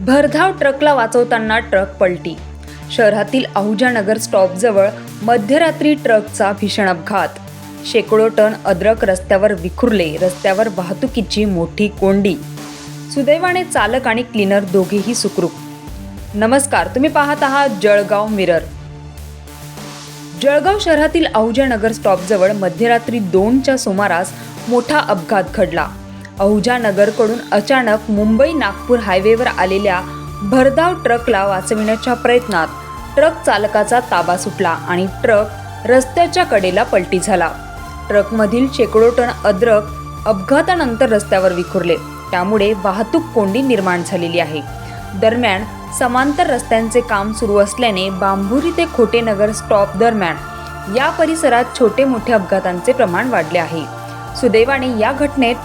भरधाव ट्रकला वाचवताना ट्रक पलटी. शहरातील आहुजा नगर स्टॉपजवळ मध्यरात्री ट्रकचा भीषण अपघात. शेकडो टन अद्रक रस्त्यावर विखुरले. रस्त्यावर वाहतुकीची मोठी कोंडी. सुदैवाने चालक आणि क्लीनर दोघेही सुखरूप. नमस्कार, तुम्ही पाहत आहात जळगाव मिरर. जळगाव शहरातील आहुजा नगर स्टॉपजवळ मध्यरात्री 2च्या सुमारास मोठा अपघात घडला. आहुजा नगरकडून अचानक मुंबई नागपूर हायवेवर आलेल्या भरधाव ट्रकला वाचविण्याच्या प्रयत्नात ट्रक चालकाचा ताबा सुटला आणि ट्रक रस्त्याच्या कडेला पलटी झाला. ट्रकमधील शेकडो टन अद्रक अपघातानंतर रस्त्यावर विखुरले. त्यामुळे वाहतूक कोंडी निर्माण झालेली आहे. दरम्यान समांतर रस्त्यांचे काम सुरू असल्याने बांबुरी ते खोटेनगर स्टॉप दरम्यान या परिसरात छोटे मोठे अपघातांचे प्रमाण वाढले आहे. सुदैवाने या घटनेत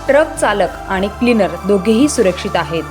ट्रक चालक आणि क्लीनर दोघेही सुरक्षित आहेत.